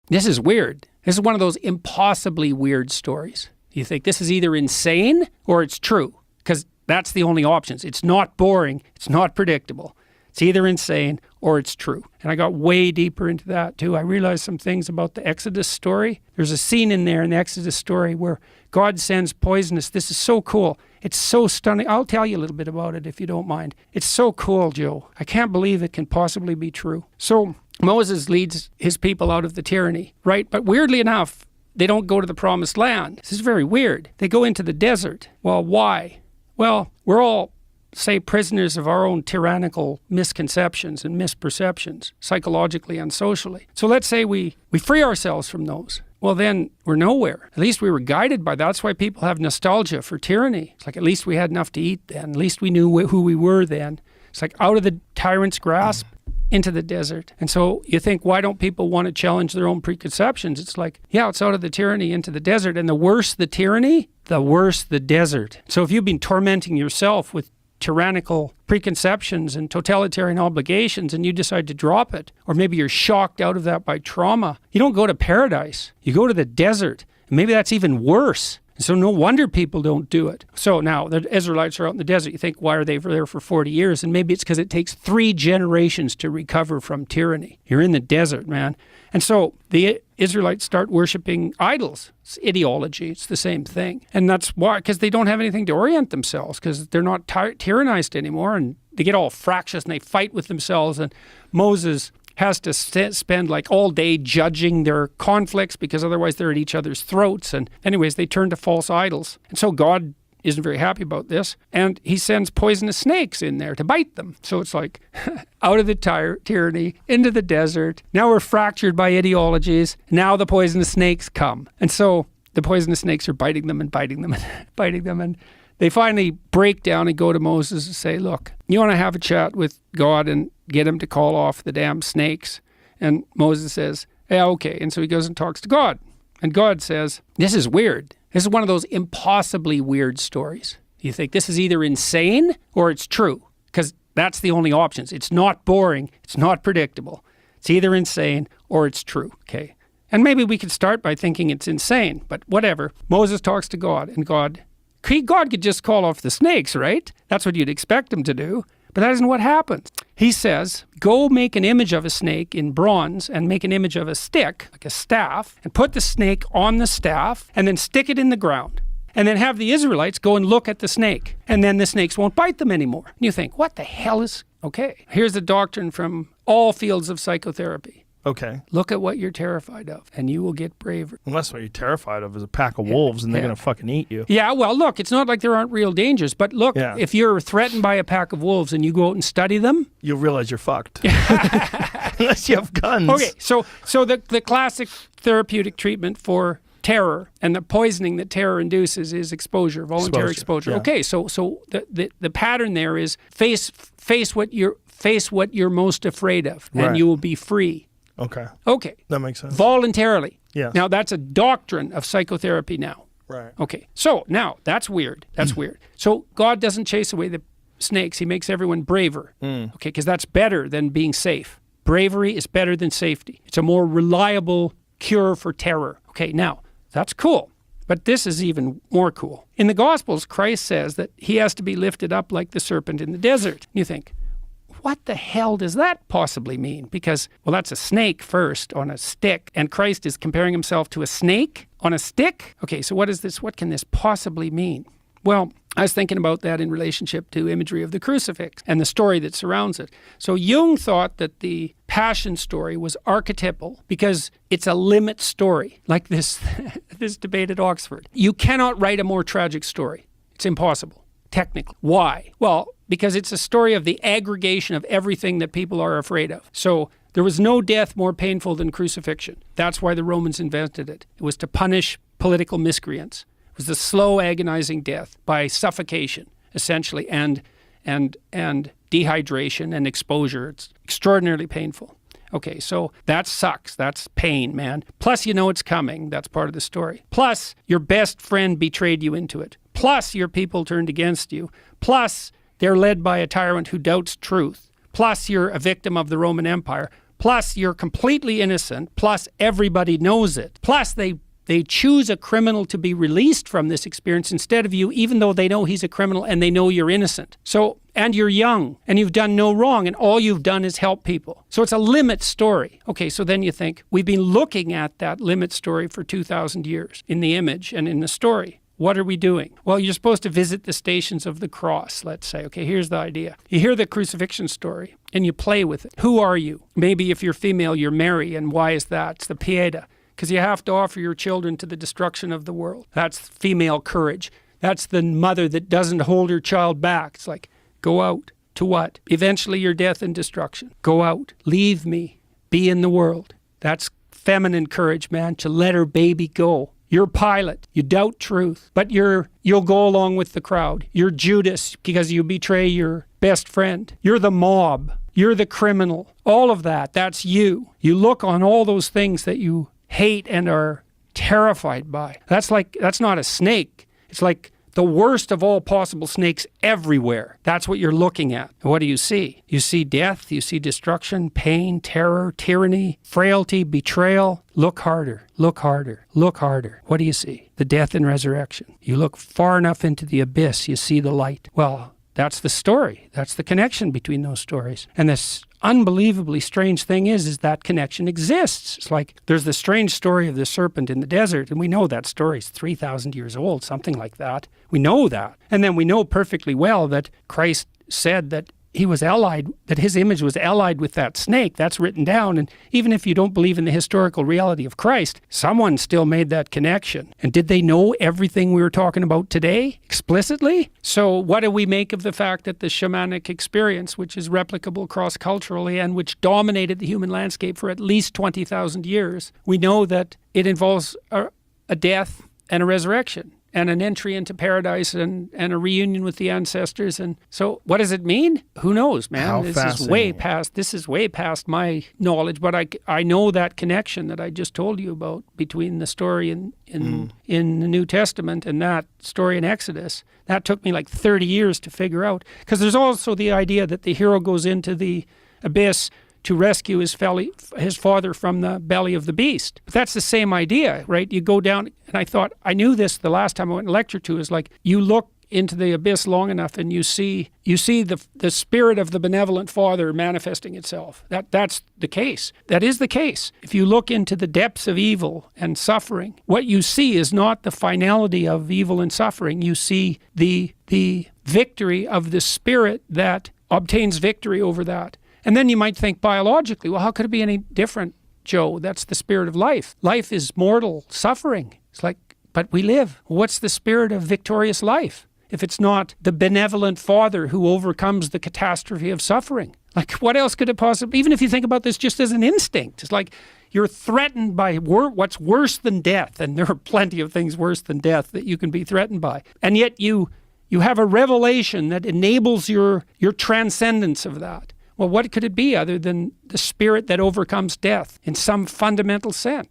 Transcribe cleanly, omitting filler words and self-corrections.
this is weird. This is one of those impossibly weird stories. You think this is either insane or it's true, because that's the only options. It's not boring. It's not predictable. It's either insane or it's true. And I got way deeper into that too. I realized some things about the Exodus story. There's a scene in there in the Exodus story where God sends poisonous. This is so cool. It's so stunning. I'll tell you a little bit about it if you don't mind. It's so cool, Joe. I can't believe it can possibly be true. So Moses leads his people out of the tyranny, right? But weirdly enough, they don't go to the promised land. This is very weird. They go into the desert. Well, why? Well, we're all, say, prisoners of our own tyrannical misconceptions and misperceptions, psychologically and socially. So let's say we free ourselves from those. Well, then we're nowhere. At least we were guided by that. That's why people have nostalgia for tyranny. It's like, at least we had enough to eat then. At least we knew who we were then. It's like out of the tyrant's grasp into the desert. And so you think, why don't people want to challenge their own preconceptions? It's like, yeah, it's out of the tyranny into the desert. And the worse the tyranny, the worse the desert. So if you've been tormenting yourself with tyrannical preconceptions and totalitarian obligations and you decide to drop it, or maybe you're shocked out of that by trauma, you don't go to paradise. You go to the desert. And maybe that's even worse. So no wonder people don't do it. So now the Israelites are out in the desert. You think, why are they there for 40 years? And maybe it's because it takes 3 generations to recover from tyranny. You're in the desert, man. And so the Israelites start worshiping idols. It's ideology. It's the same thing. And that's why, because they don't have anything to orient themselves, because they're not tyrannized anymore, and they get all fractious and they fight with themselves. And Moses has to spend like all day judging their conflicts, because otherwise they're at each other's throats. And anyways, they turn to false idols. And so God isn't very happy about this. And he sends poisonous snakes in there to bite them. So it's like out of the tyranny, into the desert. Now we're fractured by ideologies. Now the poisonous snakes come. And so the poisonous snakes are biting them and biting them and biting them. And they finally break down and go to Moses and say, look, you want to have a chat with God and get him to call off the damn snakes? And Moses says, yeah, okay. And so he goes and talks to God. And God says, this is weird. This is one of those impossibly weird stories. You think this is either insane or it's true, because that's the only options. It's not boring. It's not predictable. It's either insane or it's true, okay? And maybe we could start by thinking it's insane, but whatever. Moses talks to God, and God could just call off the snakes, right? That's what you'd expect him to do. But that isn't what happens. He says, go make an image of a snake in bronze and make an image of a stick, like a staff, and put the snake on the staff and then stick it in the ground. And then have the Israelites go and look at the snake. And then the snakes won't bite them anymore. And you think, what the hell is... Okay, here's a doctrine from all fields of psychotherapy. Okay. Look at what you're terrified of, and you will get braver. Unless what you're terrified of is a pack of wolves and they're going to fucking eat you. Yeah, well, look, it's not like there aren't real dangers, but look, if you're threatened by a pack of wolves and you go out and study them... You'll realize you're fucked. Unless you have guns. Okay, so the classic therapeutic treatment for terror and the poisoning that terror induces is exposure, voluntary exposure. Yeah. Okay, so the pattern there is face what you're most afraid of, and you will be free. Okay. That makes sense. Voluntarily. Yes. Now, that's a doctrine of psychotherapy now. Right. Okay. So, now, that's weird. That's weird. So, God doesn't chase away the snakes. He makes everyone braver. Okay, because that's better than being safe. Bravery is better than safety. It's a more reliable cure for terror. Okay, now, that's cool. But this is even more cool. In the Gospels, Christ says that he has to be lifted up like the serpent in the desert. You think, what the hell does that possibly mean? Because, well, that's a snake first on a stick, and Christ is comparing himself to a snake on a stick? Okay, so what is this? What can this possibly mean? Well, I was thinking about that in relationship to imagery of the crucifix and the story that surrounds it. So Jung thought that the Passion story was archetypal because it's a limit story, like this debate at Oxford. You cannot write a more tragic story. It's impossible, technically. Why? Well, because it's a story of the aggregation of everything that people are afraid of. So there was no death more painful than crucifixion. That's why the Romans invented it. It was to punish political miscreants. It was the slow, agonizing death by suffocation, essentially, and dehydration and exposure. It's extraordinarily painful. Okay, so that sucks. That's pain, man. Plus, you know it's coming. That's part of the story. Plus, your best friend betrayed you into it. Plus, your people turned against you. Plus, they're led by a tyrant who doubts truth. Plus, you're a victim of the Roman Empire. plus you're completely innocent, plus everybody knows it, plus they choose a criminal to be released from this experience instead of you, even though they know he's a criminal and they know you're innocent. So, and you're young and you've done no wrong and all you've done is help people. So it's a limit story. Okay, so then you think, we've been looking at that limit story for 2,000 years in the image and in the story. What are we doing? Well, you're supposed to visit the stations of the cross, let's say. Okay, here's the idea. You hear the crucifixion story and you play with it. Who are you? Maybe if you're female, you're Mary, and why is that? It's the Pieta. Because you have to offer your children to the destruction of the world. That's female courage. That's the mother that doesn't hold her child back. It's like, go out. To what? Eventually your death and destruction. Go out. Leave me. Be in the world. That's feminine courage, man, to let her baby go. You're Pilate. You doubt truth, but you'll go along with the crowd. You're Judas because you betray your best friend. You're the mob. You're the criminal. All of that, that's you. You look on all those things that you hate and are terrified by. That's not a snake. It's like the worst of all possible snakes everywhere. That's what you're looking at. What do you see? You see death, you see destruction, pain, terror, tyranny, frailty, betrayal. Look harder, look harder, look harder. What do you see? The death and resurrection. You look far enough into the abyss, you see the light. Well, that's the story. That's the connection between those stories. And this unbelievably strange thing is that connection exists. It's like there's the strange story of the serpent in the desert, and we know that story is 3,000 years old, something like that. We know that. And then we know perfectly well that Christ said that he was allied, that his image was allied with that snake. That's written down. And even if you don't believe in the historical reality of Christ, someone still made that connection. And did they know everything we were talking about today explicitly? So what do we make of the fact that the shamanic experience, which is replicable cross-culturally and which dominated the human landscape for at least 20,000 years, we know that it involves a death and a resurrection, and an entry into paradise and a reunion with the ancestors. And so what does it mean? Who knows, man? How this is way past my knowledge, but I know that connection that I just told you about between the story in the New Testament and that story in Exodus. That took me like 30 years to figure out, because there's also the idea that the hero goes into the abyss to rescue his father from the belly of the beast. But that's the same idea, right? You go down, and I thought, I knew this the last time I went to lecture to, is like, you look into the abyss long enough and you see the spirit of the benevolent father manifesting itself. That's the case. That is the case. If you look into the depths of evil and suffering, what you see is not the finality of evil and suffering. You see the victory of the spirit that obtains victory over that. And then you might think biologically, well, how could it be any different, Joe? That's the spirit of life. Life is mortal suffering. It's like, but we live. What's the spirit of victorious life if it's not the benevolent father who overcomes the catastrophe of suffering? Like, what else could it possibly, even if you think about this just as an instinct, it's like you're threatened by what's worse than death, and there are plenty of things worse than death that you can be threatened by. And yet you have a revelation that enables your transcendence of that. Well, what could it be other than the spirit that overcomes death in some fundamental sense?